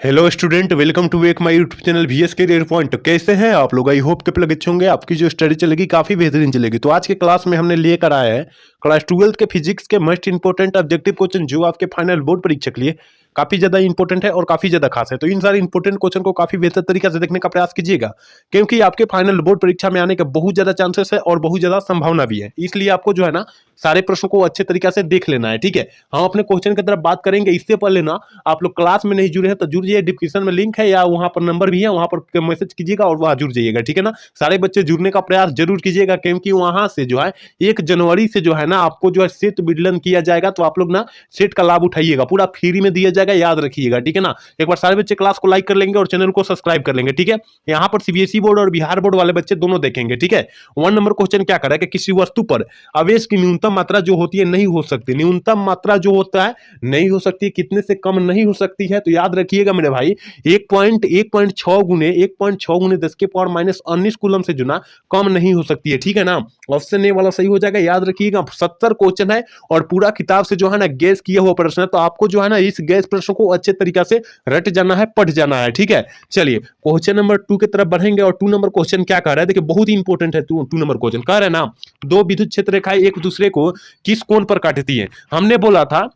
Hello student, welcome to wake my YouTube channel VS career point. तो कैसे हैं आप लोग? आई होप के लगे अच्छे होंगे। आपकी जो स्टडी चलेगी काफी बेहतरीन चलेगी। तो आज के क्लास में हमने लेकर आया है क्लास 12 के फिजिक्स के मोस्ट इंपोर्टेंट ऑब्जेक्टिव क्वेश्चन जो आपके फाइनल बोर्ड परीक्षा के लिए काफी ज्यादा इंपॉर्टेंट है और काफी ज्यादा खास है। तो इन सारे इंपॉर्टेंट क्वेश्चन को काफी बेहतर तरीके से देखने का प्रयास कीजिएगा, क्योंकि आपके फाइनल बोर्ड परीक्षा में आने के बहुत ज्यादा चांसेस है और बहुत ज्यादा संभावना भी है। इसलिए आपको जो है ना सारे प्रश्नों को अच्छे तरीके से देख लेना है, ठीक है। हम अपने क्वेश्चन की तरफ बात करेंगे। इससे पहले ना आप लोग क्लास में नहीं जुड़े हैं तो जुड़ जाइए, डिस्क्रिप्शन में लिंक है या वहां पर नंबर भी है, वहां पर मैसेज कीजिएगा और वहां जुड़ जाइएगा, ठीक है ना। सारे बच्चे जुड़ने का प्रयास जरूर कीजिएगा, क्योंकि वहां से जो है 1 जनवरी से जो है ना आपको जो है सेट वितरण किया जाएगा। तो आप लोग ना सेट का लाभ उठाइएगा, पूरा फ्री में दिया जाएगा, याद रखिएगा, ठीक है ना। एक बार सारे बच्चे क्लास को लाइक कर लेंगे और चैनल को सब्सक्राइब कर लेंगे, ठीक है। यहाँ पर सीबीएसई बोर्ड और बिहार बोर्ड वाले बच्चे दोनों देखेंगे, ठीक है। 1 नंबर क्वेश्चन क्या कर रहा है कि किसी वस्तु पर आवेश की न्यूनतम मात्रा जो होती है नहीं हो सकती। न्यूनतम मात्रा जो होता है नहीं हो सकती, कितने से कम नहीं हो सकती है। तो याद रखिएगा मेरे भाई 1.6 गुने 10 के पावर -19 कूलम से जो ना कम नहीं हो सकती है, ठीक है ना। ऑप्शन ए वाला सही हो जाएगा। याद रखिएगा 70 क्वेश्चन है और पूरा किताब से जो है ना गैस किया हुआ प्रश्न है। तो आपको जो है ना इस गैस प्रश्न को अच्छे तरीके से रट जाना है, पढ़ जाना है, ठीक है। चलिए क्वेश्चन नंबर 2 की तरफ बढ़ेंगे। और 2 नंबर क्वेश्चन क्या कह रहा है, देखिए बहुत ही इंपॉर्टेंट है। 2 नंबर क्वेश्चन कह रहा है ना, दो विद्युत क्षेत्र रेखाएं एक दूसरे को किस कोण पर काटती है। हमने बोला था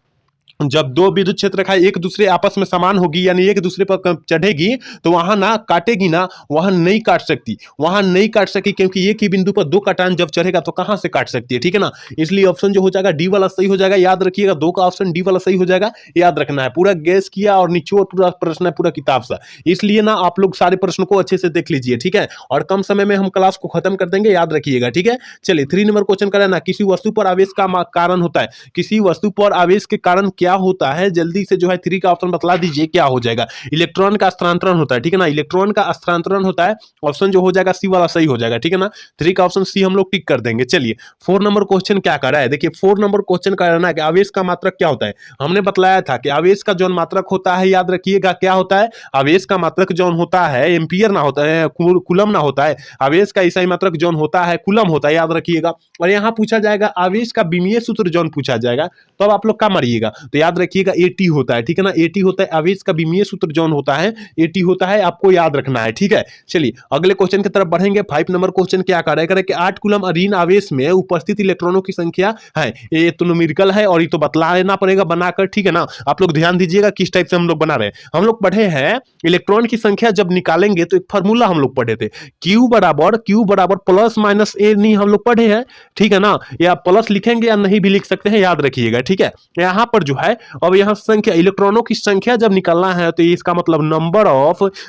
जब दो विद्युत क्षेत्र रेखाएं एक दूसरे आपस में समान होगी, यानी एक दूसरे पर चढ़ेगी, तो वहां ना काटेगी ना, वहां नहीं काट सकती, वहां नहीं काट सकी, क्योंकि एक ही बिंदु पर दो का टान जब चढ़ेगा तो कहां से काट सकती है, ठीक है ना। इसलिए ऑप्शन जो हो जाएगा डी वाला सही हो जाएगा। याद रखिएगा 2 का ऑप्शन डी वाला सही हो जाएगा, याद रखना है। पूरा गैस किया और निचोड़ पूरा प्रश्न है पूरा किताब से, इसलिए ना आप लोग सारे प्रश्नों को अच्छे से देख लीजिए, ठीक है। और कम समय में हम क्लास को खत्म कर देंगे, याद रखिएगा, ठीक है। चलिए 3 नंबर क्वेश्चन करें ना, किसी वस्तु पर आवेश का कारण होता है। किसी वस्तु पर आवेश के कारण क्या होता है, जल्दी से जो है 3 का ऑप्शन बतला दीजिए क्या हो जाएगा। इलेक्ट्रॉन का स्थानांतरण होता है, ठीक है ना। इलेक्ट्रॉन का स्थानांतरण होता है, ऑप्शन जो हो जाएगा सी वाला सही हो जाएगा, ठीक है ना। 3 का ऑप्शन सी हम लोग टिक कर देंगे। चलिए 4 नंबर क्वेश्चन क्या कर रहा है, देखिए 4 नंबर क्वेश्चन का रहना है कि आवेश का मात्रक क्या होता है। हमने बतलाया था कि आवेश का जो मात्रक होता है, याद रखिएगा क्या होता है। आवेश का मात्रक जो होता है एम्पियर ना होता है, कूलम ना होता है। आवेश का ईसाई मात्रक जो होता है कूलम होता है, याद रखिएगा। और यहां पूछा जाएगा आवेश का विमीय सूत्र जो पूछा जाएगा, तो अब आप लोग क्या मारिएगा, तो याद रखिएगा एटी होता है, ठीक है ना। एटी होता है आवेश का विमीय सूत्र जो होता है, एटी होता है, आपको याद रखना है, ठीक है। चलिए अगले क्वेश्चन की तरफ बढ़ेंगे। 5 नंबर क्वेश्चन क्या कर रहा है कि 8 कूलम ऋण आवेश में उपस्थित इलेक्ट्रॉनों की संख्या है। ये तो न्यूमेरिकल है और ये तो बतलाना पड़ेगा बनाकर, ठीक है ना। आप लोग ध्यान दीजिएगा किस टाइप से हम लोग बना रहे हैं। हम लोग पढ़े हैं इलेक्ट्रॉन की संख्या जब निकालेंगे तो एक फार्मूला हम लोग पढ़े थे, क्यू बराबर प्लस माइनस ए, नहीं हम लोग पढ़े हैं, ठीक है ना। या प्लस लिखेंगे या नहीं भी लिख सकते हैं, याद रखिएगा, ठीक है। यहां पर जो है अब यहां संख्या इलेक्ट्रॉनों की संख्या जब निकालना है तो इसका मतलब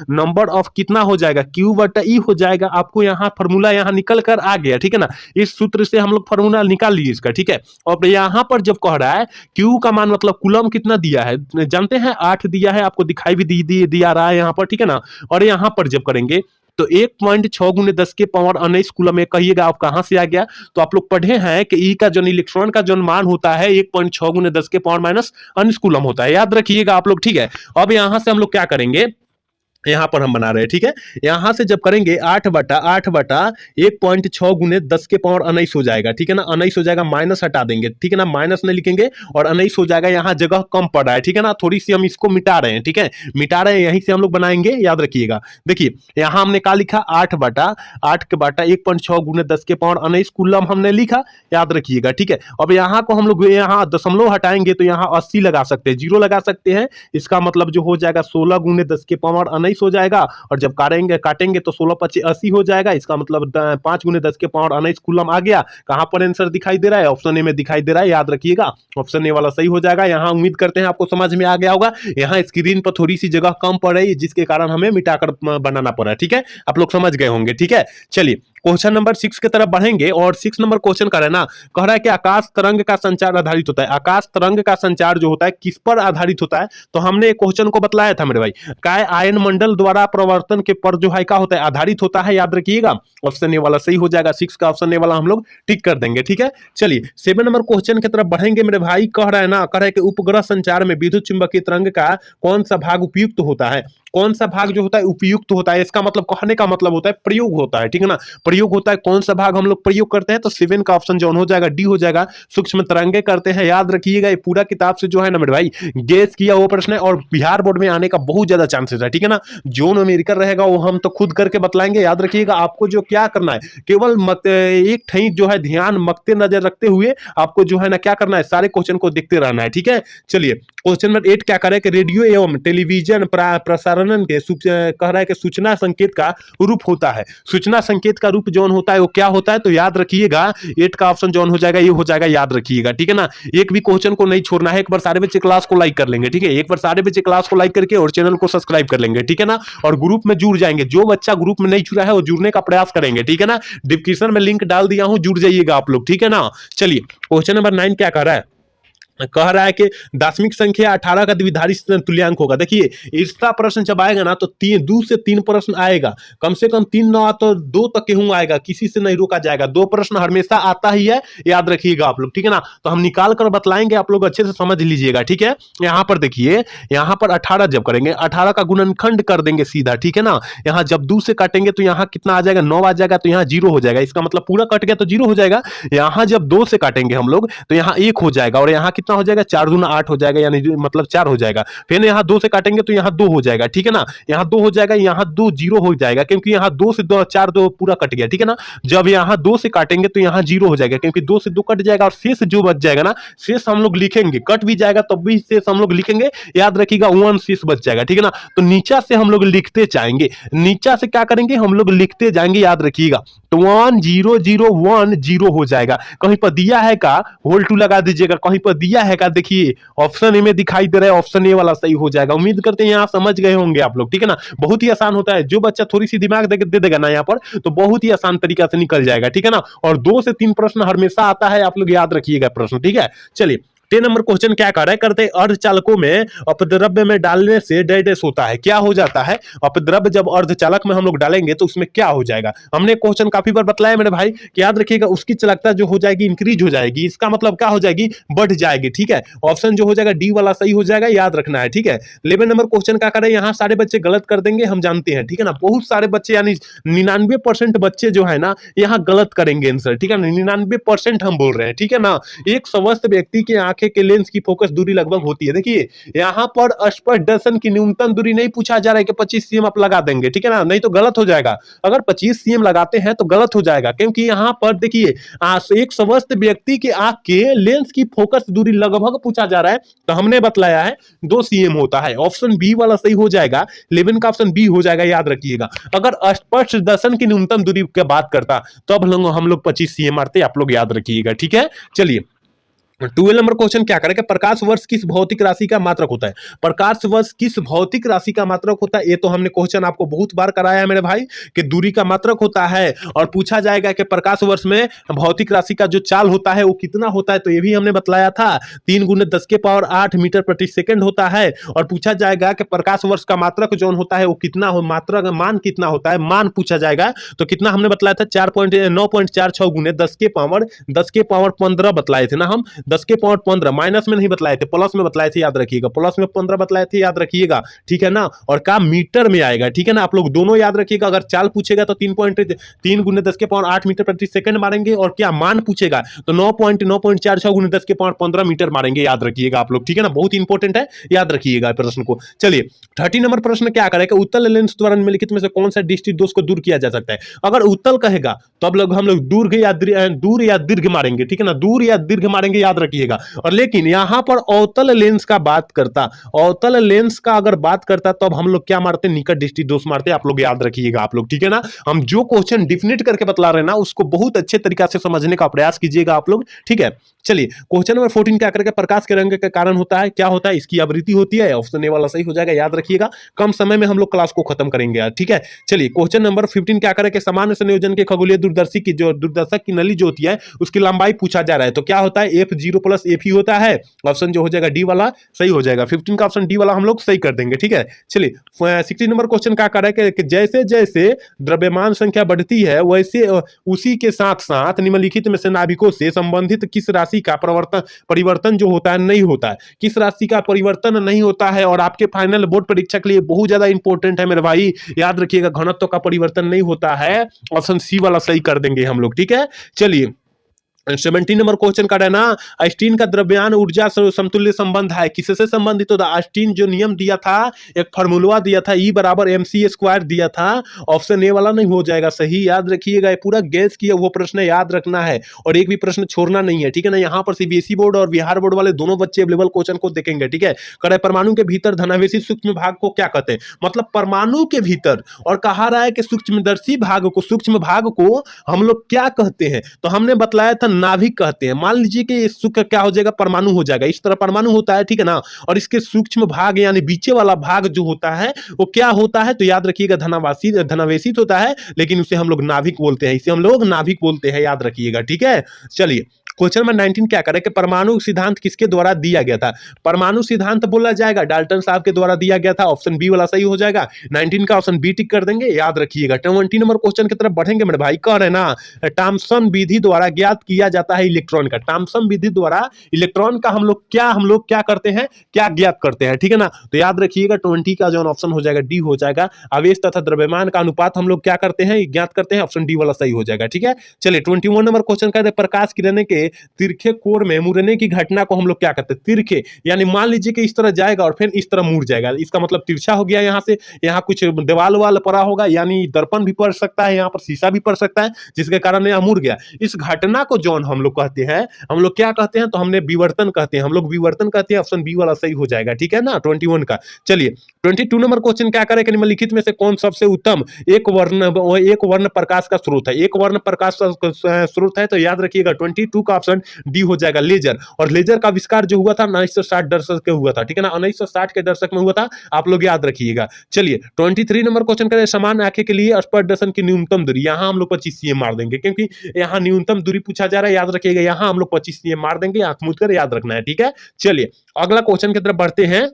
नंबर ऑफ कितना हो जाएगा, क्यू बटा ई हो जाएगा। आपको यहाँ फार्मूला यहाँ निकल कर आ गया, ठीक है ना। इस सूत्र से हम लोग फार्मूला निकाल लीजिए इसका, ठीक है। और यहाँ पर जब कह रहा है क्यू का मान मतलब कूलम कितना दिया है, जानते हैं 8 दिया है, आपको दिखाई भी दिया रहा है यहाँ पर, ठीक है ना। और यहाँ पर जब करेंगे तो 1.6 गुने 10 के पावर 19 कूलम में, कहिएगा आप कहां से आ गया। तो आप लोग पढ़े हैं कि ई का जो इलेक्ट्रॉन का जो मान होता है 1.6 गुने 10 के पावर -19 कूलम होता है, याद रखिएगा आप लोग, ठीक है। अब यहां से हम लोग क्या करेंगे, यहां पर हम बना रहे हैं, ठीक है। यहां से जब करेंगे 8 बटा 1.6 गुने 10 के पावर 19 हो जाएगा, ठीक है ना। 19 हो जाएगा, माइनस हटा देंगे, ठीक है ना, माइनस नहीं लिखेंगे और 19 हो जाएगा। यहां जगह कम पड़ रहा है, ठीक है ना, थोड़ी सी हम इसको मिटा रहे हैं, ठीक है, मिटा रहे हैं, यहीं से हम लोग बनाएंगे, याद रखिएगा। देखिए यहां हमने क्या लिखा, 8 बटा 1.6 गुने 10 के पावर 19 कूलम हमने लिखा, याद रखिएगा, ठीक है। अब यहां को हम लोग यहाँ दशमलव हटाएंगे तो यहाँ 80 लगा सकते हैं, 0 लगा सकते हैं। इसका मतलब जो हो जाएगा 16 गुने 10 के पावर 19 हो जाएगा। और जब काटेंगे तो 16 25 80 हो जाएगा। इसका मतलब 5 गुने 10 के पावर 19 कूलम आ गया। कहां पर आंसर दिखाई दे रहा है, ऑप्शन ए में दिखाई दे रहा है, याद रखिएगा ऑप्शन ए वाला सही हो जाएगा। यहां उम्मीद करते हैं आपको समझ में आ गया होगा। यहां स्क्रीन पर थोड़ी सी जगह कम पड़ रही है, जिसके कारण हमें मिटाकर बनाना पड़ा, ठीक है। आप लोग समझ गए होंगे, ठीक है। चलिए क्वेश्चन नंबर 6 की तरफ बढ़ेंगे। और 6 नंबर क्वेश्चन का रहना कह रहा है कि आकाश तरंग का संचार आधारित होता है। आकाश तरंग का संचार जो होता है किस पर आधारित होता है, तो हमने क्वेश्चन को बतलाया था मेरे भाई, काय आयन मंडल द्वारा प्रवर्तन के पर जो है क्या होता है, आधारित होता है, याद रखिएगा। ऑप्शन ए वाला सही हो जाएगा, 6 का ऑप्शन ए वाला हम लोग टिक कर देंगे, ठीक है। चलिए 7 नंबर क्वेश्चन की तरफ बढ़ेंगे मेरे भाई। कह रहा है कि उपग्रह संचार में विद्युत चुंबकीय तरंग का कौन सा भाग उपयुक्त होता है। कौन सा भाग जो होता है उपयुक्त होता है, इसका मतलब कहने का मतलब होता है प्रयोग होता है, ठीक है ना। प्रयोग होता है, कौन सा भाग हम लोग प्रयोग करते हैं, तो 7 का ऑप्शन जो हो जाएगा डी हो जाएगा। सूक्ष्म तरंगे करते हैं, याद रखिएगा ये पूरा किताब से जो है ना मेरे भाई गेस किया वो प्रश्न है, और बिहार बोर्ड में आने का बहुत ज्यादा चांसेस है, ठीक है ना। जोन अमेरिकन रहेगा वो हम तो खुद करके बतलाएंगे, याद रखिएगा। आपको जो क्या करना है, केवल एक ठही जो है ध्यान मकते नजर रखते हुए आपको जो है ना क्या करना है, सारे क्वेश्चन को देखते रहना है, ठीक है। चलिए क्वेश्चन नंबर 8 क्या कर रहा है कि रेडियो एवं टेलीविजन प्रसारण के कह रहा है कि सूचना संकेत का रूप होता है। सूचना संकेत का रूप जो होता है वो क्या होता है, तो याद रखिएगा 8 का ऑप्शन जो हो जाएगा ये हो जाएगा, याद रखिएगा, ठीक है ना। एक भी क्वेश्चन को नहीं छोड़ना है। एक बार सारे बच्चे क्लास को लाइक कर लेंगे, ठीक है। एक बार सारे बच्चे क्लास को लाइक करके और चैनल को सब्सक्राइब कर लेंगे, ठीक है ना। और ग्रुप में जुड़ जाएंगे, जो बच्चा ग्रुप में नहीं जुड़ा है वो जुड़ने का प्रयास करेंगे, ठीक है ना। डिस्क्रिप्शन में लिंक डाल दिया हूं, जुड़ जाइएगा आप लोग, ठीक है ना। चलिए क्वेश्चन नंबर 9 क्या कर रहा है, कह रहा है कि दशमिक संख्या 18 का द्विधारी तुल्यांक होगा। देखिए इसका प्रश्न जब आएगा ना तो 2 से 3 प्रश्न आएगा, कम से कम 3 ना तो 2 तक के आएगा, किसी से नहीं रोका जाएगा। 2 प्रश्न हमेशा आता ही है, याद रखिएगा आप लोग, ठीक है ना। तो हम निकाल कर बतलाएंगे, आप लोग अच्छे से समझ लीजिएगा, ठीक है। यहाँ पर देखिए, यहाँ पर 18 जब करेंगे, 18 का गुणनखंड कर देंगे सीधा, ठीक है ना। यहाँ जब 2 से काटेंगे तो यहाँ कितना आ जाएगा, 9 आ जाएगा, तो यहाँ 0 हो जाएगा। इसका मतलब पूरा कट गया तो 0 हो जाएगा। यहाँ जब 2 से काटेंगे हम लोग तो यहाँ 1 हो जाएगा, और यहाँ कितना हो जाएगा, 4 दूना 8 हो जाएगा, यानी मतलब 4 हो जाएगा। फिर यहाँ 2 से काटेंगे तो यहाँ 2 हो जाएगा, ठीक है ना। यहाँ 2 हो जाएगा, यहाँ 2 0 हो जाएगा, क्योंकि यहाँ 2 से 2 4 2 पूरा कट गया, ठीक है ना। जब यहाँ 2 से काटेंगे तो यहाँ 0 हो जाएगा, क्योंकि 2 से 2 कट जाएगा, और शेष जो बच जाएगा ना, शेष हम लोग लिखेंगे, कट भी जाएगा तब भी शेष हम लोग लिखेंगे, याद रखिएगा 1 शेष बच जाएगा, ठीक है ना। तो नीचा से हम लोग लिखते जाएंगे, नीचा से क्या करेंगे, हम लोग लिखते जाएंगे, याद रखिएगा। तो 1 0 0 1 0 हो जाएगा। कहीं पर दिया है का, होल टू लगा दीजिएगा, कहीं पर दिया है का, देखिए ऑप्शन ए में दिखाई दे रहा है, ऑप्शन ए वाला सही हो जाएगा। उम्मीद करते हैं यहाँ समझ गए होंगे आप लोग, ठीक है ना। बहुत ही आसान होता है, जो बच्चा थोड़ी सी दिमाग दे देगा ना यहाँ पर, तो बहुत ही आसान तरीका से निकल जाएगा, ठीक है ना। और 2 से 3 प्रश्न हमेशा आता है, आप लोग याद रखिएगा प्रश्न, ठीक है। चलिए 10 नंबर क्वेश्चन क्या कर रहा है, करते अर्धचालकों में अपद्रव्य में डालने से डैश होता है, क्या हो जाता है। अपद्रव्य जब अर्धचालक में हम लोग डालेंगे तो उसमें क्या हो जाएगा। हमने क्वेश्चन काफी बार बताया मेरे भाई कि याद रखिएगा, उसकी चालकता जो हो जाएगी इंक्रीज हो जाएगी, इसका मतलब क्या हो जाएगी, बढ़ जाएगी, ठीक है। ऑप्शन जो हो जाएगा डी वाला सही हो जाएगा, याद रखना है, ठीक है। 11 नंबर क्वेश्चन क्या कर रहे हैं, यहाँ सारे बच्चे गलत कर देंगे, हम जानते हैं, ठीक है ना। बहुत सारे बच्चे यानी 99% बच्चे जो है ना यहाँ गलत करेंगे आंसर, ठीक है ना। 99% हम बोल रहे हैं, ठीक है ना। एक स्वस्थ व्यक्ति के आंखें के लेंस की फोकस दूरी लगभग होती है। देखिए यहाँ पर स्पर्श दर्शन की न्यूनतम दूरी नहीं पूछा जा रहा है कि 25 सीएम आप लगा देंगे, ठीक है ना, नहीं तो गलत हो जाएगा। अगर 25 सीएम लगाते हैं तो गलत हो जाएगा, क्योंकि यहाँ पर देखिए एक स्वस्थ व्यक्ति के आंख के लेंस की फोकस दूरी लगभग पूछा जा रहा है, तो हमने बतलाया है 2 सीएम होता है। ऑप्शन बी वाला सही हो जाएगा, 11 का ऑप्शन बी हो जाएगा, याद रखिएगा। अगर स्पर्श दर्शन की न्यूनतम दूरी की बात करता तो अब हम लोग 25 सीएम मारते, आप लोग याद रखिएगा, ठीक है। चलिए 12 नंबर क्वेश्चन क्या करेगा, प्रकाश वर्ष किस भौतिक राशि का मात्रक होता है। प्रकाश वर्ष किस भौतिक राशि का मात्रक होता है, ये तो हमने क्वेश्चन आपको बहुत बार कराया है मेरे भाई कि दूरी का मात्रक होता है। और पूछा जाएगा कि प्रकाश वर्ष में भौतिक राशि का जो चाल होता है वो कितना होता है, तो ये भी हमने बतलाया था 3 × 10⁸ मीटर प्रति सेकंड होता है। और पूछा जाएगा कि प्रकाश वर्ष का मात्रक जो होता है वो कितना हो, मात्रक मान कितना होता है, मान पूछा जाएगा तो कितना हमने बतलाया था 9.46 × 10⁻15 बतलाए थे ना हम, 10⁻15 माइनस में नहीं बतलाए थे, प्लस में बतलाए थे, याद रखिएगा। प्लस में 15 बतलाए थे, याद रखिएगा, ठीक है ना। और का मीटर में आएगा, ठीक है ना। आप लोग दोनों याद रखिएगा। अगर चाल पूछेगा तो 3.3 × 10⁻8 मीटर प्रति सेकंड मारेंगे, और क्या मान पूछेगा तो 9.46 × 10⁻15 मीटर मारेंगे, याद रखिएगा आप लोग, ठीक है ना। बहुत इंपॉर्टेंट है, याद रखिएगा प्रश्न को। चलिए 13 नंबर प्रश्न क्या करेगा, उत्तल लेंस द्वारा निम्नलिखित में से कौन सा दृष्टि दोष को दूर किया जा सकता है। अगर उत्तल कहेगा तो अब हम लोग दूर या दीर्घ मारेंगे, ठीक है ना, दूर या दीर्घ मारेंगे, याद रखिएगा। और लेकिन यहां पर अवतल लेंस का बात करता, अवतल लेंस का अगर बात करता तो अब हम लोग क्या मारते, निकट दृष्टि दोष मारते, आप लोग याद रखिएगा आप लोग, ठीक है ना। हम जो क्वेश्चन डिफिनेट करके बतला रहे हैं ना उसको बहुत अच्छे तरीका से समझने का प्रयास कीजिएगा आप लोग, ठीक है। चलिए क्वेश्चन नंबर 14 क्या करेगा, प्रकाश के रंग के कारण होता है, क्या होता है, इसकी आवृत्ति होती है। ऑप्शन ए वाला सही हो जाएगा, याद रखिएगा। कम समय में हम लोग क्लास को खत्म करेंगे यार, ठीक है। चलिए क्वेश्चन नंबर 15 क्या करेगा, सामान्य संयोजन के खगोलीय दूरदर्शी की जो दूरदर्शक की नली जो होती है उसकी लंबाई पूछा जा रहा है, तो क्या होता है, 0 प्लस एफ ही होता है। ऑप्शन जो हो जाएगा डी वाला सही हो जाएगा। 15 का ऑप्शन डी वाला हम लोग सही कर देंगे, ठीक है। चलिए 60 नंबर क्वेश्चन क्या कर रहा है कि जैसे जैसे द्रव्यमान संख्या बढ़ती है वैसे उसी के साथ साथ निम्नलिखित में से नाभिकों से संबंधित किस राशि का परिवर्तन जो होता है नहीं होता है, किस राशि का परिवर्तन नहीं होता है। और आपके फाइनल बोर्ड परीक्षा के लिए बहुत ज्यादा इंपॉर्टेंट है मेरे भाई, याद रखिएगा, घनत्व का परिवर्तन नहीं होता है। ऑप्शन सी वाला सही कर देंगे हम लोग, ठीक है। चलिए 17 नंबर क्वेश्चन का है ना, आइंस्टीन का द्रव्यमान ऊर्जा समतुल्य संबंध है, किससे संबंधित होता है। आइंस्टीन जो नियम दिया था, एक फार्मूला दिया था, ई बराबर mc² दिया था। ऑप्शन ए वाला नहीं हो जाएगा सही, याद रखिएगा, पूरा गैस किया वो प्रश्न याद रखना है और एक भी प्रश्न छोड़ना नहीं है, ठीक है ना। यहाँ पर सीबीएसई बोर्ड और बिहार बोर्ड वाले दोनों बच्चे अवेलेबल क्वेश्चन को देखेंगे, ठीक है। करे परमाणु के भीतर धनावेशी सूक्ष्म भाग को क्या कहते हैं, मतलब परमाणु के भीतर, और कहा रहा है कि सूक्ष्मदर्शी भाग को, सूक्ष्म भाग को हम लोग क्या कहते हैं, तो हमने बतलाया था नाभिक कहते हैं। मान लीजिए कि सुख क्या हो जाएगा, परमाणु हो जाएगा, इस तरह परमाणु होता है, ठीक है ना। और इसके सूक्ष्म भाग यानी बीचे वाला भाग जो होता है वो क्या होता है, तो याद रखिएगा धनावेशित होता है, लेकिन उसे हम लोग नाभिक बोलते हैं, इसे हम लोग नाभिक बोलते हैं, याद रखिएगा, ठीक है। चलिए क्वेश्चन नंबर 19 क्या करें कि परमाणु सिद्धांत किसके द्वारा दिया गया था। परमाणु सिद्धांत बोला जाएगा डाल्टन साहब के द्वारा दिया गया था, ऑप्शन बी वाला सही हो जाएगा। 19 का ऑप्शन बी टिक कर देंगे, याद रखिएगा। 20 नंबर क्वेश्चन की तरफ बढ़ेंगे मेरे भाई, कह रहे ना थॉम्सन विधि द्वारा ज्ञात किया जाता है इलेक्ट्रॉन का। थॉम्सन विधि द्वारा इलेक्ट्रॉन का हम लोग क्या करते हैं, क्या ज्ञात करते हैं, ठीक है ना। तो याद रखिएगा 20 का जो ऑप्शन हो जाएगा डी हो जाएगा। आवेश तथा द्रव्यमान का अनुपात हम लोग क्या करते हैं, ज्ञात करते हैं, ऑप्शन डी वाला सही हो जाएगा, ठीक है। चलिए 21 नंबर क्वेश्चन का प्रकाश किरण के तिरछे कोण में मुड़ने की घटना को हम लोग क्या कहते हैं, तिरछे, यानी मान लीजिए कि इस तरह जाएगा और फिर इस तरह मुड़ जाएगा, इसका मतलब तिरछा हो गया। यहाँ से यहाँ कुछ दीवाल वाल पड़ा होगा, यानी दर्पण भी पड़ सकता है, यहाँ पर शीशा भी पड़ सकता है, जिसके कारण यहाँ मुड़ गया। इस घटना को जौन हम लोग कहते हैं, हम लोग क्या कहते हैं, तो हमने विवर्तन कहते हैं, हम लोग विवर्तन कहते हैं, ऑप्शन बी वाला सही हो जाएगा, ठीक है ना 21 का। चलिए 22 नंबर क्वेश्चन क्या करें कि निम्नलिखित में से कौन सबसे उत्तम एक वर्ण प्रकाश का स्रोत है, एक वर्ण प्रकाश का स्रोत है, तो याद रखिएगा 22 का ऑप्शन डी हो जाएगा, लेजर। और लेजर का आविष्कार जो हुआ था 1960 दशक के हुआ था, ठीक है ना, 1960 के दशक में हुआ था, आप लोग याद रखिएगा। चलिए 23 नंबर क्वेश्चन करें, समान आंखें के लिए स्पर्शदर्शन की न्यूनतम दूरी, यहां हम लोग 25 cm मार देंगे, क्योंकि यहां न्यूनतम दूरी पूछा जा रहा है, याद रखिएगा, यहां हम लोग 25 cm मार देंगे, आंख मूंद कर याद रखना है, ठीक है। चलिए अगला क्वेश्चन की तरफ बढ़ते हैं।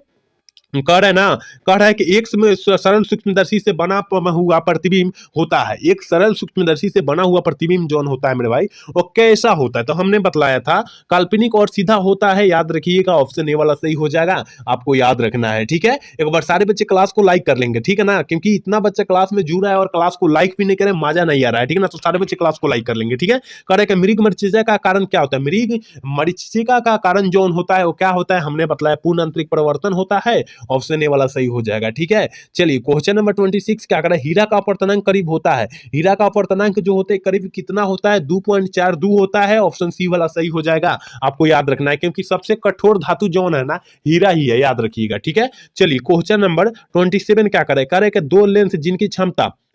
कह रहा है ना, कह रहा है कि एक सरल सूक्ष्मदर्शी से बना हुआ प्रतिबिंब होता है, एक सरल सूक्ष्मदर्शी से बना हुआ प्रतिबिंब जौन होता है मेरे भाई वो कैसा होता है, तो हमने बतलाया था काल्पनिक और सीधा होता है, याद रखिएगा, ऑप्शन ए वाला सही हो जाएगा, आपको याद रखना है, ठीक है। एक बार सारे बच्चे क्लास को लाइक कर लेंगे, ठीक है ना, क्योंकि इतना बच्चा क्लास में जुड़ रहा है और क्लास को लाइक भी नहीं करे, मजा नहीं आ रहा है, ठीक है ना, तो सारे बच्चे क्लास को लाइक कर लेंगे, ठीक है। कह रहे कि मृग मरीचिका का कारण क्या होता है, मृग मरीचिका का कारण जौन होता है वो क्या होता है, हमने बतलाया पूर्ण आंतरिक परिवर्तन होता है, ऑप्शन ए वाला सही हो जाएगा, ठीक है। चलिए क्वेश्चन नंबर 26 क्या करें, हीरा का अपवर्तनांक करीब होता है, हीरा का अपवर्तनांक जो होते हैं करीब कितना होता है, 2.42 होता है, ऑप्शन सी वाला सही हो जाएगा, आपको याद रखना है, क्योंकि सबसे कठोर धातु जौन है ना हीरा ही है, याद रखिएगा, ठीक है। चलिए क्वेश्चन नंबर 27 क्या करें, कि दो लेंस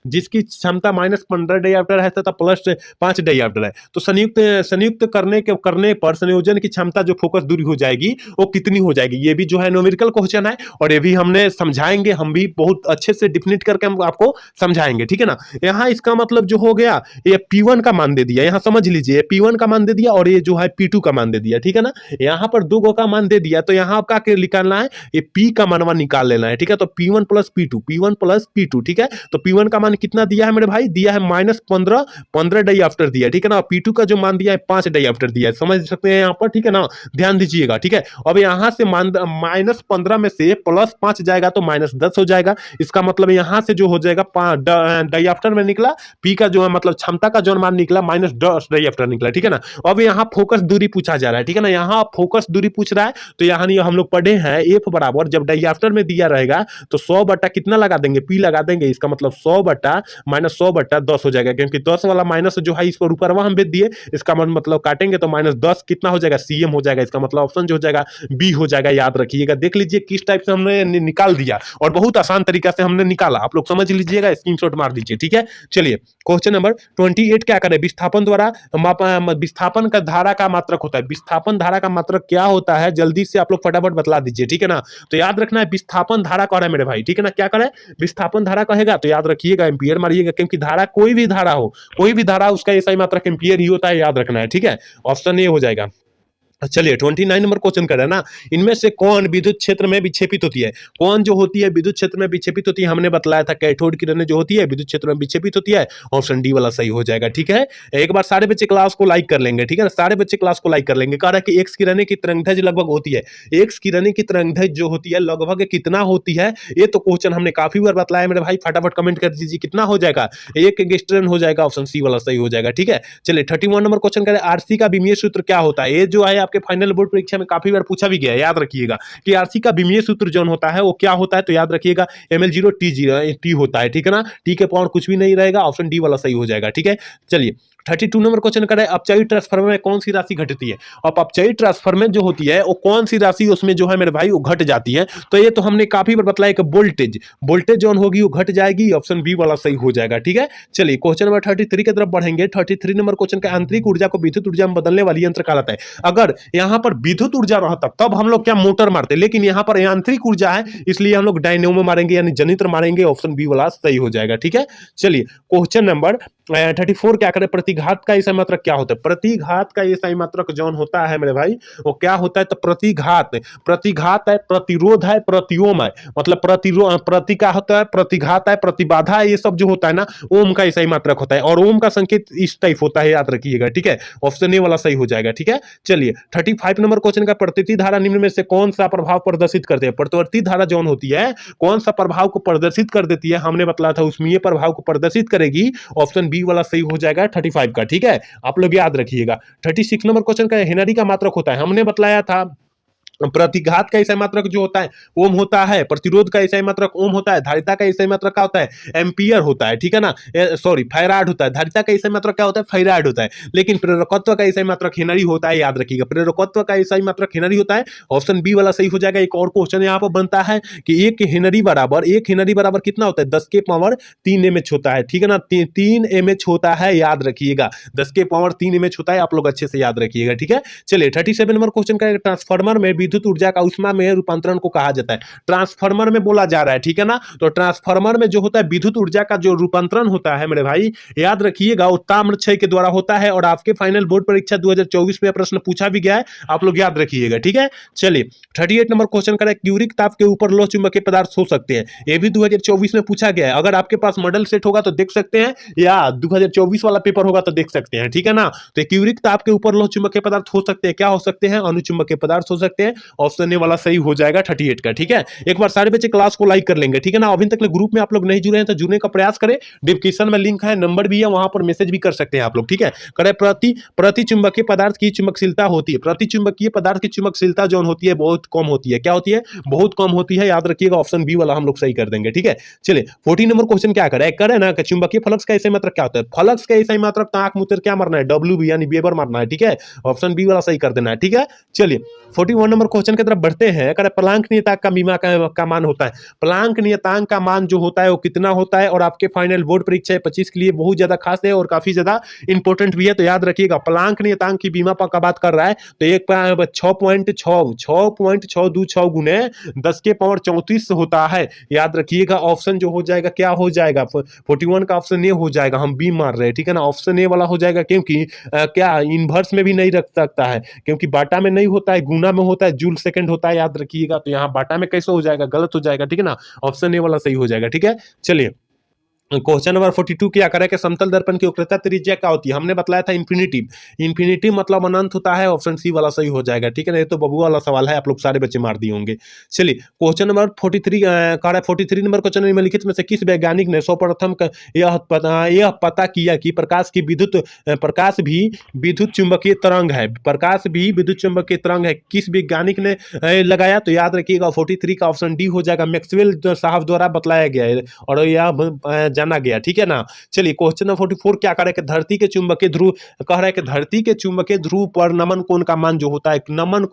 जिसकी क्षमता -15 डायऑप्टर है तथा +5 डायऑप्टर है, तो संयुक्त करने पर संयोजन की क्षमता जो फोकस दूरी हो जाएगी वो कितनी हो जाएगी। ये भी जो है न्यूमेरिकल क्वेश्चन है और ये भी हमने समझाएंगे, हम भी बहुत अच्छे से डिफिनिट करके हम आपको समझाएंगे, ठीक है ना। यहाँ इसका मतलब जो हो गया, ये P1 का मान दे दिया, यहाँ समझ लीजिए P1 का मान दे दिया और ये जो है P2 का मान दे दिया, ठीक है ना। यहाँ पर दो का मान दे दिया, तो यहाँ आपका क्या निकालना है, ये P का मानवा निकाल लेना है, ठीक है। तो P1 + P2, ठीक है। तो P1 का मान कितना दिया है मेरे भाई, दिया है -15 डायऑप्टर दिया, ठीक है ना। P2 का जो मान दिया है 5 डायऑप्टर दिया है, समझ सकते हैं यहाँ पर, ठीक है ना, ध्यान दीजिएगा, ठीक है। अब यहाँ से -15 में से +5 जाएगा तो -10 हो जाएगा, इसका मतलब यहाँ से जो हो जाएगा डायऑप्टर में निकला, P का जो है मतलब क्षमता का जो मान निकला -10 डायऑप्टर निकला, ठीक है ना। अब यहाँ फोकस दूरी पूछा जा रहा है, ठीक है ना, यहाँ फोकस दूरी पूछ रहा है, तो यहाँ हम लोग पढ़े हैं F बराबर, जब डायऑप्टर में दिया रहेगा तो 100 बटा कितना लगा देंगे, P लगा देंगे, इसका मतलब 100 बटा -100/10 हो जाएगा, क्योंकि 10 वाला माइनस जो है इसको ऊपर वहां भेज दिए, इसका मतलब काटेंगे तो -10 कितना हो जाएगा, CM हो जाएगा, इसका मतलब ऑप्शन जो हो जाएगा बी हो जाएगा, याद रखिएगा। देख लीजिए किस टाइप से हमने निकाल दिया और बहुत आसान तरीका से हमने निकाला, आप लोग समझ लीजिएगा, स्क्रीनशॉट मार दीजिए, ठीक है। चलिए क्वेश्चन नंबर 28 क्या करें, विस्थापन द्वारा विस्थापन का धारा का मात्रक होता है, विस्थापन धारा का मात्रक क्या होता है, जल्दी से आप लोग फटाफट बतला दीजिए, ठीक है ना। तो याद रखना है विस्थापन धारा कह रहा है मेरे भाई, ठीक है ना, क्या करें, विस्थापन धारा कहेगा तो याद रखिएगा एम्पियर मारिएगा, क्योंकि धारा कोई भी धारा हो, कोई भी धारा उसका ऐसा ही मात्रक एम्पियर ही होता है, याद रखना है, ठीक है। ऑप्शन ए हो जाएगा। चलिए 29 नंबर क्वेश्चन कर रहे हैं ना, इनमें से कौन विद्युत क्षेत्र में विक्षेपित होती है? कौन जो होती है विद्युत क्षेत्र में विक्षेपित होती है? हमने बतलाया था कैथोड किरणें जो होती है विद्युत क्षेत्र में विक्षेपित होती है। ऑप्शन डी वाला सही हो जाएगा। ठीक है, एक बार सारे बच्चे क्लास को लाइक कर लेंगे। ठीक है, सारे बच्चे क्लास को लाइक कर लेंगे। कह रहा है कि एक्स किरणें की तरंगदैर्घ्य लगभग होती है, एक्स किरणें की तरंगदैर्घ्य जो होती है लगभग कितना होती है? ये तो क्वेश्चन हमने काफी बार बतलाया मेरे भाई, फटाफट कमेंट कर दीजिए कितना हो जाएगा। 1 हो जाएगा। ऑप्शन सी वाला सही हो जाएगा। ठीक है, चलिए 31 नंबर क्वेश्चन करें, आरसी का विमीय सूत्र क्या होता है? ये जो है आपके फाइनल बोर्ड परीक्षा में काफी बार पूछा भी गया है, याद रखिएगा कि आरसी का विमीय सूत्र जो होता है वो क्या होता है, तो याद रखिएगा ml0 टी होता है। ठीक है ना, टी के पावर कुछ भी नहीं रहेगा। ऑप्शन डी वाला सही हो जाएगा। ठीक है, चलिए 32 नंबर क्वेश्चन करें, अपचयी ट्रांसफार्मर में कौन सी राशि घटती है? अब अपचयी ट्रांसफार्मर जो होती है वो कौन सी राशि उसमें जो है मेरे भाई वो घट जाती है? तो ये तो हमने काफी बार बतलाया कि वोल्टेज वोल्टेज जो होगी वो घट जाएगी। ऑप्शन बी वाला सही हो जाएगा। ठीक है, चलिए क्वेश्चन नंबर 33 की तरफ बढ़ेंगे। 33 नंबर क्वेश्चन का आंतरिक ऊर्जा को विद्युत ऊर्जा में बदलने वाली यंत्र कहलाता है। अगर यहाँ पर विद्युत ऊर्जा रहता तब हम लोग क्या मोटर मारते, लेकिन यहाँ पर यांत्रिक ऊर्जा है इसलिए हम लोग डायनेमो मारेंगे यानी जनित्र मारेंगे। ऑप्शन बी वाला सही हो जाएगा। ठीक है, चलिए क्वेश्चन नंबर 34 क्या करें, प्रतिघात का ईसाई मात्रक क्या होता है? प्रतिघात का ईसाई मात्रक जौन होता है मेरे भाई वो क्या होता है? तो प्रतिघात प्रतिघात है, प्रतिरोध है, प्रतिओम है। मतलब प्रति का होता है, प्रतिघात है, प्रतिबाधा है, ये सब जो होता है ना ओम का ईसाई मात्रक होता है और ओम का संकेत इस टाइप होता है, याद रखिएगा। ठीक है, ऑप्शन ए वाला सही हो जाएगा। ठीक है, चलिए 35 नंबर क्वेश्चन का, प्रतिवर्ती धारा निम्न में से कौन सा प्रभाव प्रदर्शित करते हैं? प्रतिवर्ती धारा जौन होती है कौन सा प्रभाव को प्रदर्शित कर देती है? हमने बतलाया था उसमें प्रभाव को प्रदर्शित करेगी। ऑप्शन बी वाला सही हो जाएगा 35 का। ठीक है, आप लोग याद रखिएगा। 36 नंबर क्वेश्चन का हेनरी का मात्रक होता है, हमने बतलाया था प्रतिघात का ईसाई मात्रक जो होता है ओम होता है, प्रतिरोध का ईसाई मात्रक ओम होता है, धारिता का ईसाई मात्रक क्या होता है? एम्पियर होता है। ठीक है ना, सॉरी फैराड होता है। धारिता का ईसाई मात्रक क्या होता है? फैराड होता है। लेकिन प्रेरकत्व का ईसाई मात्रक हेनरी होता है, याद रखिएगा। प्रेरकत्व का ईसाई मात्रक हेनरी होता है। ऑप्शन बी वाला सही हो जाएगा। एक और क्वेश्चन यहाँ पर बनता है कि एक हेनरी बराबर कितना होता है? 10 के पावर 3 mH होता है। ठीक है ना, 3 mH होता है, याद रखिएगा। 10 के पावर 3 mH होता है, आप लोग अच्छे से याद रखिएगा। ठीक है, चलिए 37 नंबर क्वेश्चन का, ट्रांसफार्मर में विद्युत ऊर्जा का ऊष्मा में रूपांतरण को कहा जाता है। ट्रांसफार्मर में बोला जा रहा है। ठीक है ना, तो ट्रांसफार्मर में जो होता है विद्युत ऊर्जा का जो रूपांतरण होता है मेरे भाई याद रखिएगा वो ताम्रक्षय के द्वारा होता है और आपके फाइनल बोर्ड परीक्षा 2024 में प्रश्न पूछा भी गया है, आप लोग याद रखिएगा। ठीक है, चलिए 38 नंबर क्वेश्चन करें, क्यूरिक ताप के ऊपर लोह चुंबकीय पदार्थ हो सकते हैं। ये भी 2024 में पूछा गया है। अगर आपके पास मॉडल सेट होगा तो देख सकते हैं या 2024 वाला पेपर होगा तो देख सकते हैं। ठीक है ना, तो क्यूरिक ताप के ऊपर लोह चुंबकीय पदार्थ हो सकते हैं। क्या हो सकते हैं? अनुचुंबकीय पदार्थ हो सकते हैं। ऑप्शन ए वाला सही हो जाएगा 38 का। ठीक है, एक बार सारे बच्चे क्लास को लाइक कर लेंगे। ठीक है ना, अभी तक ग्रुप में आप लोग नहीं जुड़े हैं तो जुड़ने का प्रयास करें। डिस्क्रिप्शन में लिंक है, नंबर भी है, वहां पर मैसेज भी कर सकते हैं आप लोग। ठीक है, करें प्रति चुंबकीय पदार्थ की चुंबकशीलता होती है। प्रति चुंबकीय पदार्थ की चुंबकशीलता जो होती है बहुत कम होती है। क्या होती है? बहुत कम होती है, याद रखिएगा। ऑप्शन बी वाला हम लोग सही कर देंगे। ठीक है, चलिए 14 नंबर क्वेश्चन क्या करे ना कि चुंबकीय फ्लक्स का ईसाई मात्रक क्या होता है? फ्लक्स का ईसाई मात्रक तो आंख मुतर क्या मारना है? डब्ल्यू बी यानी वेबर मारना है। ठीक है, ऑप्शन बी वाला सही कर देना है। ठीक है, चलिए 41 नंबर क्वेश्चन की तरफ बढ़ते हैं। प्लांक नियतांक का बीमा का मान होता है। प्लांक नियतांक का मान जो होता है वो कितना होता है? और आपके फाइनल बोर्ड परीक्षा 25 के लिए बहुत ज्यादा खास है और काफी ज्यादा इंपॉर्टेंट भी है, तो याद रखिएगा। प्लांक नियतांक की बीमा का बात कर रहा है तो एक 6.626 गुने 10 के पावर 34 होता है, याद रखिएगा। ऑप्शन जो हो जाएगा क्या हो जाएगा? 41 का ऑप्शन ए हो जाएगा। हम बी मार रहे हैं। ठीक है ना, ऑप्शन ए वाला हो जाएगा क्योंकि क्या इनवर्स में भी नहीं रख सकता है क्योंकि बाटा में नहीं होता है, गुना में होता है, जूल सेकंड होता है, याद रखिएगा। तो यहाँ बाटा में कैसे हो जाएगा? गलत हो जाएगा। ठीक है ना, ऑप्शन ए वाला सही हो जाएगा। ठीक है, चलिए क्वेश्चन नंबर 42 क्या करें कि समतल दर्पण की वक्रता त्रिज्या क्या होती है? हमने बताया था इन्फिनिटिव। इन्फिनिटिव मतलब अनंत होता है। ऑप्शन सी वाला सही हो जाएगा। ठीक है ना, ये तो बबुआ वाला सवाल है, आप लोग सारे बच्चे मार दिए होंगे। चलिए क्वेश्चन नंबर 43 कह रहा है 43 नंबर क्वेश्चन में निम्नलिखित में से किस वैज्ञानिक ने सर्वप्रथम यह पता किया कि प्रकाश भी विद्युत चुंबकीय तरंग है? प्रकाश भी विद्युत चुंबकीय तरंग है, किस वैज्ञानिक ने लगाया? तो याद रखिएगा 43 का ऑप्शन डी हो जाएगा। मैक्सवेल साहब द्वारा बतलाया गया है और यह जाना गया। ठीक है ना, चलिए क्वेश्चन नंबर 44 क्या कह रहा है कि धरती के चुंबकीय ध्रुव कह रहा है कि धरती के चुंबकीय ध्रुव पर नमन कोण का मान जो होता है, नमन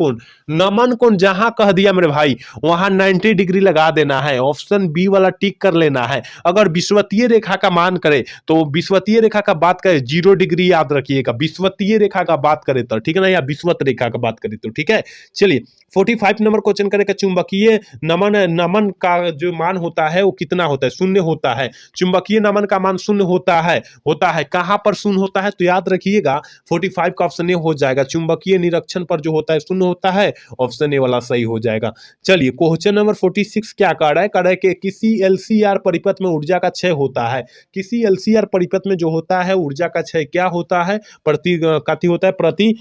कोण जहां कह दिया मेरे भाई वहां 90 डिग्री लगा देना है। ऑप्शन बी वाला टिक कर लेना है। अगर विषुवतीय रेखा का मान करे तो विषुवतीय रेखा का बात करें 0 डिग्री, याद रखिएगा। विषुवतीय रेखा का बात करें तो, ठीक है ना, या विषुवत रेखा का बात करें तो। ठीक है, चलिए 45 नंबर क्वेश्चन करेगा चुंबकीय नमन नमन का जो मान होता है वो कितना होता है, शून्य होता है। चुंबकीय नमन का मान शून्य होता है कहां पर शून्य होता है, तो याद रखिएगा 45 का ऑप्शन ए हो जाएगा, चुंबकीय निरीक्षण पर जो होता है शून्य होता है, ऑप्शन ए वाला सही हो जाएगा। चलिए क्वेश्चन नंबर 46 क्या कह रहा है कि किसी एलसीआर परिपथ में ऊर्जा का क्षय होता है। किसी एलसीआर परिपथ में जो होता है ऊर्जा का क्षय क्या होता है, कथी होता है, प्रति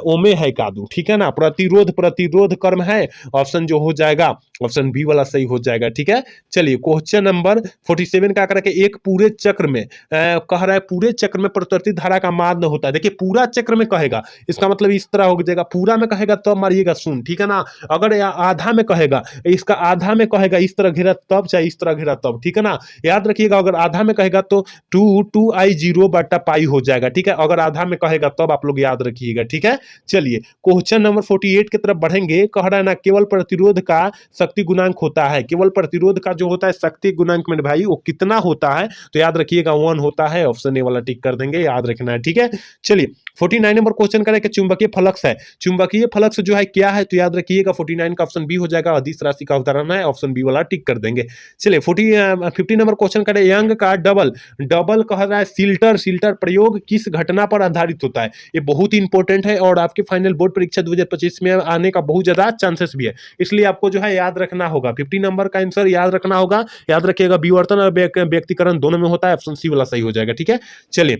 ओमे है कादू, ठीक है ना, प्रतिरोध कर्म है, ऑप्शन जो हो जाएगा ऑप्शन बी वाला सही हो जाएगा, ठीक है। चलिए क्वेश्चन नंबर 47 क्या कर रहा है, एक पूरे चक्र में कह रहा है पूरे चक्र में परिवर्तित धारा का मान होता है। देखिए पूरा चक्र में कहेगा इसका मतलब इस तरह हो जाएगा, पूरा में कहेगा तब मारिएगा शून्य, ठीक है ना। अगर आधा में कहेगा, इसका आधा में कहेगा इस तरह घेरा तब, चाहे इस तरह घेरा तब, ठीक है ना। याद रखिएगा अगर आधा में कहेगा तो 2I0/पाई हो जाएगा, ठीक है। अगर आधा में कहेगा तब आप लोग याद रखिएगा, ठीक है। चलिए क्वेश्चन नंबर 48 की तरफ बढ़ेंगे। कह रहा है ना केवल प्रतिरोध का शक्ति गुणांक होता है, केवल प्रतिरोध का जो होता है शक्ति गुणांक में भाई वो कितना होता है, तो याद रखिएगा 1 होता है, ऑप्शन ए वाला टिक कर देंगे, याद रखना है, ठीक है। चलिए 49 नंबर क्वेश्चन करें कि चुंबकीय फ्लक्स है, चुंबकीय फ्लक्स जो है क्या है, तो याद रखिएगा 49 का ऑप्शन बी हो जाएगा, अदिश राशि का उदाहरण है, ऑप्शन बी वाला टिक कर देंगे। चलिए 50 नंबर क्वेश्चन करें यंग का डबल कह रहा है सिल्टर प्रयोग किस घटना पर आधारित होता है। ये बहुत ही इंपॉर्टेंट है और आपके फाइनल बोर्ड परीक्षा 2025 में आने का बहुत ज्यादा चांसेस भी है, इसलिए आपको जो है याद रखना होगा। 50 नंबर का आंसर याद रखना होगा, याद रखिएगा विवर्तन और व्यक्तिकरण दोनों में होता है, ऑप्शन सी वाला सही हो जाएगा, ठीक है। चलिए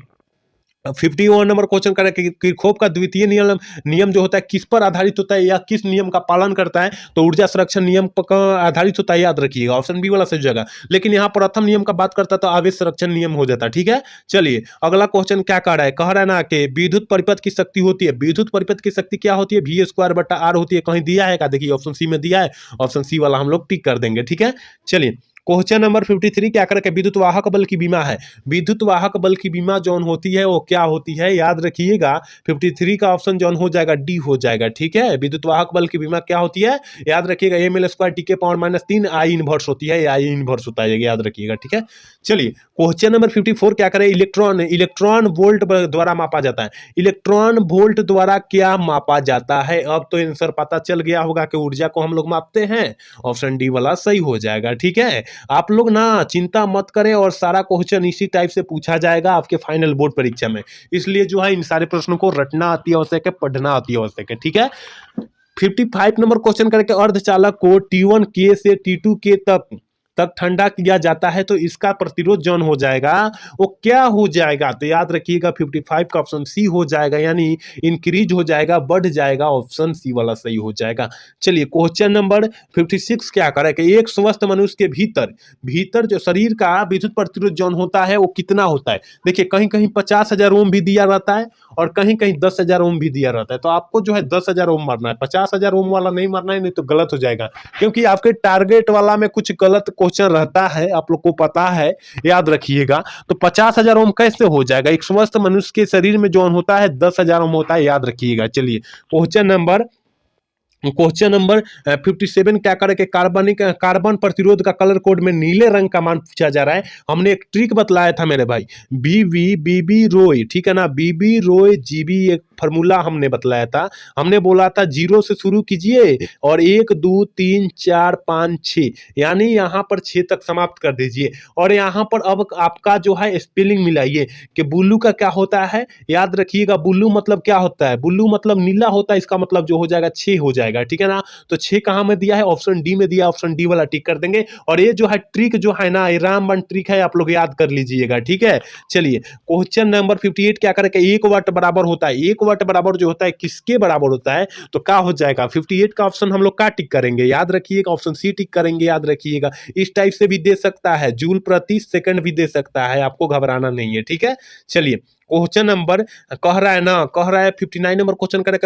51 नंबर क्वेश्चन करें कि किरचॉफ का द्वितीय नियम जो होता है किस पर आधारित होता है या किस नियम का पालन करता है, तो ऊर्जा संरक्षण नियम पर आधारित होता है, याद रखिएगा, ऑप्शन बी वाला सही जगह। लेकिन यहाँ प्रथम नियम का बात करता है तो आवेश संरक्षण नियम हो जाता है, ठीक है। चलिए अगला क्वेश्चन क्या कह रहा है ना कि विद्युत परिपथ की शक्ति होती है, विद्युत परिपथ की शक्ति क्या होती है, V²/R होती है, कहीं दिया है, का देखिए ऑप्शन सी में दिया है, ऑप्शन सी वाला हम लोग टिक कर देंगे, ठीक है। चलिए क्वेश्चन नंबर 53 क्या करके विद्युत वाहक बल की बीमा है, विद्युत वाहक बल की बीमा जौन होती है वो क्या होती है, याद रखिएगा 53 का ऑप्शन जौन हो जाएगा डी हो जाएगा, ठीक है। विद्युत वाहक बल की बीमा क्या होती है, याद रखिएगा ml² T⁻³ I इनवर्स होती है, I इनवर्स होता है, याद रखिएगा, ठीक है। चलिए क्वेश्चन नंबर 54 क्या करें, इलेक्ट्रॉन वोल्ट द्वारा मापा जाता है, इलेक्ट्रॉन वोल्ट द्वारा क्या मापा जाता है। अब तो आंसर पता चल गया होगा कि ऊर्जा को हम लोग मापते हैं, ऑप्शन डी वाला सही हो जाएगा, ठीक है। आप लोग ना चिंता मत करें और सारा क्वेश्चन इसी टाइप से पूछा जाएगा आपके फाइनल बोर्ड परीक्षा में, इसलिए जो है इन सारे प्रश्नों को रटना आती है आवश्यक है, पढ़ना आती है आवश्यक है, ठीक है। 55 नंबर क्वेश्चन करके अर्धचालक को T1K से T2K तक ठंडा किया जाता है, तो इसका प्रतिरोध जौन हो जाएगा वो क्या हो जाएगा, तो याद रखिएगा 55 का ऑप्शन सी हो जाएगा, यानी इंक्रीज हो जाएगा, बढ़ जाएगा, ऑप्शन सी वाला सही हो जाएगा। चलिए क्वेश्चन नंबर 56 क्या करे कि एक स्वस्थ मनुष्य के भीतर जो शरीर का विद्युत प्रतिरोध जौन होता है वो कितना होता है। देखिए कहीं कहीं 50,000 ओम भी दिया रहता है और कहीं कहीं 10,000 ओम भी दिया रहता है, तो आपको जो है 10,000 ओम मारना है, 50,000 ओम वाला नहीं मारना है, नहीं तो गलत हो जाएगा, क्योंकि आपके टारगेट वाला में कुछ गलत क्वेश्चन रहता है, आप लोग को पता है, याद रखिएगा। तो 50,000 ओम कैसे हो जाएगा, एक स्वस्थ मनुष्य के शरीर में जो होता है 10,000 ओम होता है, याद रखिएगा। चलिए क्वेश्चन नंबर 57 क्या करे कि कार्बन प्रतिरोध का कलर कोड में नीले रंग का मान पूछा जा रहा है। हमने एक ट्रिक बतलाया था मेरे भाई, बीबी रोय, ठीक है ना, बीबी रोय जीबी एक फॉर्मूला हमने बतलाया था, हमने बोला था 0 से शुरू कीजिए और 1 2 3 4 5 6 यानी यहाँ पर 6 तक समाप्त कर दीजिए, और यहाँ पर अब आपका जो है स्पेलिंग मिलाइए कि बुल्लू का क्या होता है, याद रखिएगा बुल्लू मतलब क्या होता है, बुल्लू मतलब नीला होता है, इसका मतलब जो हो जाएगा 6 हो जाएगा, ठीक है ना। तो 6 कहां में दिया है, ऑप्शन डी में दिया, ऑप्शन डी वाला टिक कर देंगे। और ये जो है ट्रिक जो है ना, ये रामबाण ट्रिक है, आप लोग याद कर लीजिएगा, ठीक है। चलिए क्वेश्चन नंबर 58 क्या करें कि 1 वाट बराबर होता है, 1 वाट बराबर जो होता है किसके बराबर होता है, तो क्या हो जाएगा 58 का ऑप्शन हम लोग क्या टिक करेंगे, याद रखिएगा, ऑप्शन सी टिक करेंगे, याद रखिएगा। इस टाइप से भी दे सकता है, जूल प्रति सेकंड भी दे सकता है, आपको घबराना नहीं है, ठीक है। चलिए क्वेश्चन नंबर कह रहा है 59 नंबर क्वेश्चन करें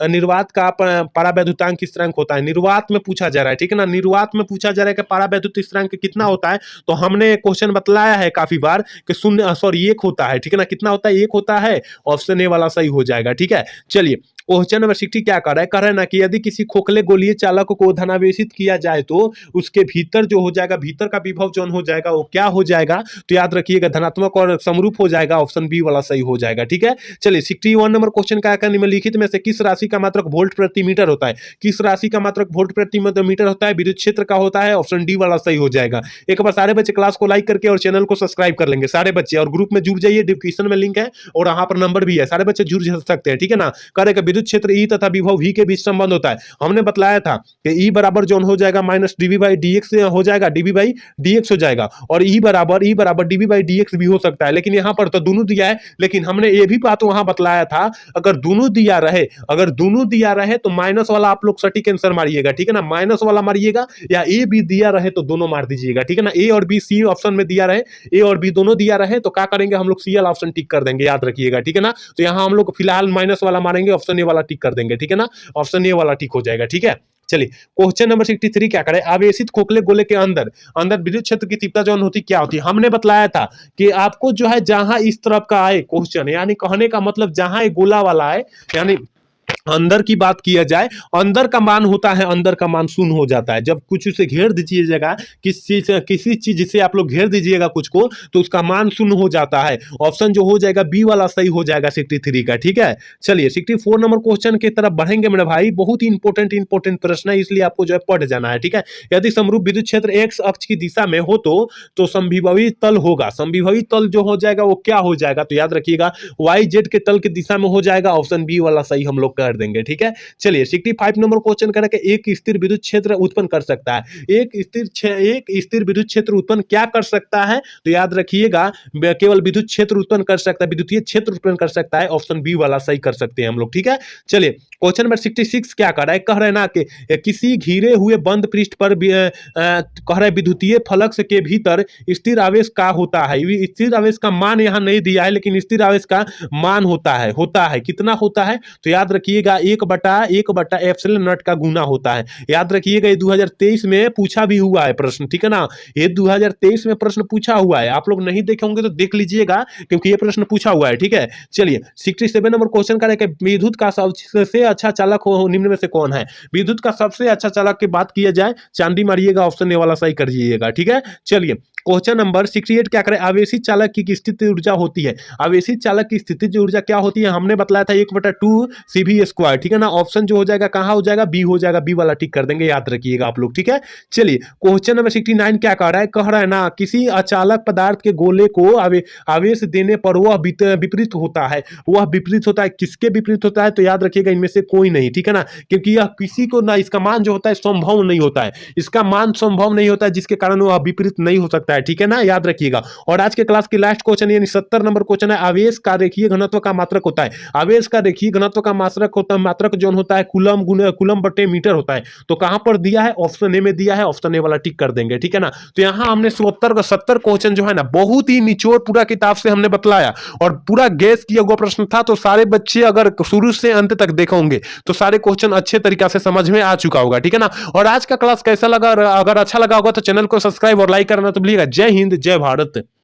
निर्वात का परावैद्युतांक किस स्थिरांक होता है, निर्वात में पूछा जा रहा है, ठीक है ना, निर्वात में पूछा जा रहा है कि परावैद्युत स्थिरांक कितना होता है। तो हमने क्वेश्चन बतलाया है काफी बार कि 1 होता है, ठीक है ना, कितना होता है, 1 होता है, ऑप्शन ए वाला सही हो जाएगा, ठीक है। चलिए क्वेश्चन नंबर 60 क्या कर रहा है, कह रहा है ना कि यदि किसी खोखले गोलीय चालक को धनावेशित किया जाए तो उसके भीतर जो हो जाएगा, भीतर का विभव जो हो जाएगा वो क्या हो जाएगा, तो याद रखिएगा धनात्मक और समरूप हो जाएगा, ऑप्शन बी वाला सही हो जाएगा। ठीक है, चलिए 61 नंबर क्वेश्चन क्या है, निम्नलिखित में से किस राशि का मात्रक वोल्ट प्रति मीटर होता है, किस राशि का मात्रक वोल्ट प्रति मीटर होता है, विद्युत क्षेत्र का होता है, ऑप्शन डी वाला सही हो जाएगा। एक बार सारे बच्चे क्लास को लाइक करके और चैनल को सब्सक्राइब कर लेंगे सारे बच्चे, और ग्रुप में जुड़ जाइए, डिस्क्रिप्शन में लिंक है और वहां पर नंबर भी है, सारे बच्चे जुड़ सकते हैं। ठीक है ना, करेगा विद्युत क्षेत्र ई तथा विभव वी के बीच संबंध होता है, हमने बतलाया था कि ई बराबर जो हो जाएगा minus DV by D X हो जाएगा, डीवी बाई डी एक्स हो जाएगा, और ई बराबर डीवी बाई डी एक्स भी हो सकता है, लेकिन यहां पर तो दोनों दिया है, लेकिन हमने ये भी बात वहां बतलाया था अगर दोनों दिया रहे तो माइनस वाला आप लोग सटीक आंसर मारिएगा। ठीक है ना, माइनस वाला मारिएगा, या ए बी दिया रहे तो दोनों मार दीजिएगा। ठीक है ना, ए और बी सी ऑप्शन में दिया रहे, ए और बी दोनों दिया रहे तो क्या करेंगे हम लोग, सी एल ऑप्शन टिक कर देंगे, याद रखिएगा। ठीक है ना, तो यहां हम लोग फिलहाल माइनस वाला मारेंगे, ऑप्शन ए वाला टिक कर देंगे। ठीक है ना, ऑप्शन ए वाला टिक हो जाएगा। ठीक है, चलिए क्वेश्चन नंबर 63 क्या करें, आवेशित खोखले गोले के अंदर अंदर विद्युत क्षेत्र की तीव्रता जो होती क्या होती है, हमने बतलाया था कि आपको जो है जहां इस तरफ का आए क्वेश्चन, यानी कहने का मतलब जहां एक गोला वाला है, यानी अंदर की बात किया जाए, अंदर का मान होता है, अंदर का मान शून्य हो जाता है जब कुछ उसे घेर दीजिएगा, किसी चीज जिसे आप लोग घेर दीजिएगा कुछ को, तो उसका मान शून्य हो जाता है, ऑप्शन जो हो जाएगा बी वाला सही हो जाएगा 63 का। ठीक है, चलिए 64 नंबर क्वेश्चन की तरफ बढ़ेंगे मेरे भाई, बहुत ही इंपॉर्टेंट प्रश्न है, इसलिए आपको जो है पढ़ जाना है। ठीक है, यदि समरूप विद्युत क्षेत्र एक्स अक्ष की दिशा में हो तो संविभवी तल होगा, संविभवी तल जो हो जाएगा वो क्या हो जाएगा, तो याद रखिएगा वाई जेड के तल की दिशा में हो जाएगा, ऑप्शन बी वाला सही हम लोग कर देंगे। ठीक है, चलिए 65 नंबर क्वेश्चन करें कि एक स्थिर विद्युत क्षेत्र उत्पन्न कर सकता है, एक स्थिर विद्युत क्षेत्र उत्पन्न क्या कर सकता है, तो याद रखिएगा केवल विद्युत क्षेत्र उत्पन्न कर सकता है, विद्युतीय क्षेत्र उत्पन्न कर सकता है, ऑप्शन बी वाला सही कर सकते हैं हम लोग। ठीक है, चलिए क्वेश्चन नंबर 66 क्या कर रहा है, कह रहे हैं ना कि किसी घिरे हुए बंद पृष्ठ पर कह रहे विद्युतीय फलक के भीतर स्थिर आवेश का होता है, स्थिर आवेश का मान यहां नहीं दिया है, लेकिन स्थिर आवेश का मान होता है कितना होता है, तो याद रखिएगा 1/1 एप्सिलॉन नॉट का गुना होता है, याद रखिएगा। ये 2023 में पूछा भी हुआ है प्रश्न। ठीक है ना, ये 2023 में प्रश्न पूछा हुआ है, आप लोग नहीं देखे होंगे तो देख लीजिएगा, क्योंकि ये प्रश्न पूछा हुआ है। ठीक है, चलिए 67 नंबर क्वेश्चन करें कि विद्युत का सबसे अच्छा चालक हो निम्न में से कौन है, विद्युत का सबसे अच्छा चालक की बात किया जाए, चांदी मारिएगा, ऑप्शन ए वाला सही कर दीजिएगा। ठीक है, चलिए क्वेश्चन नंबर 68 क्या करें, आवेशित चालक की स्थिति ऊर्जा होती है, आवेशित चालक की स्थिति ऊर्जा क्या होती है, हमने बताया था 1/2 CV स्क्वायर। ठीक है ना, ऑप्शन जो हो जाएगा कहां हो जाएगा, बी हो जाएगा, बी वाला टिक कर देंगे, याद रखिएगा आप लोग। ठीक है, चलिए क्वेश्चन नंबर 69 क्या कह रहा है ना किसी अचालक पदार्थ के गोले को आवेश देने पर वह विपरीत होता है, किसके विपरीत होता है, तो याद रखिएगा इनमें से कोई नहीं। ठीक है ना, क्योंकि यह किसी को ना इसका मान जो होता है संभव नहीं होता है, इसका मान संभव नहीं होता है, जिसके कारण वह विपरीत नहीं हो सकता है। ठीक है ना, याद रखिएगा। और आज के क्लास की लास्ट क्वेश्चन यानी 70 नंबर क्वेश्चन है, आवेश का रेखीय घनत्व का मात्रक होता है, आवेश का रेखीय घनत्व का मात्रक जो होता है कूलम बटे मीटर होता है, तो कहां पर दिया है, ऑप्शन ए में दिया है, ऑप्शन ए वाला टिक कर देंगे। ठीक है ना, तो यहां हमने 70 क्वेश्चन जो है ना बहुत ही निचोड़ पूरा किताब से हमने बतलाया और पूरा गैस किया हुआ प्रश्न था, तो सारे बच्चे अगर शुरू से अंत तक देखोगे तो सारे क्वेश्चन अच्छे तरीके से समझ में आ चुका होगा। ठीक है ना, और आज का क्लास कैसा लगा, अगर अच्छा लगा होगा तो चैनल को सब्सक्राइब और लाइक करना तो भूलिएगा। जय हिंद, जय भारत।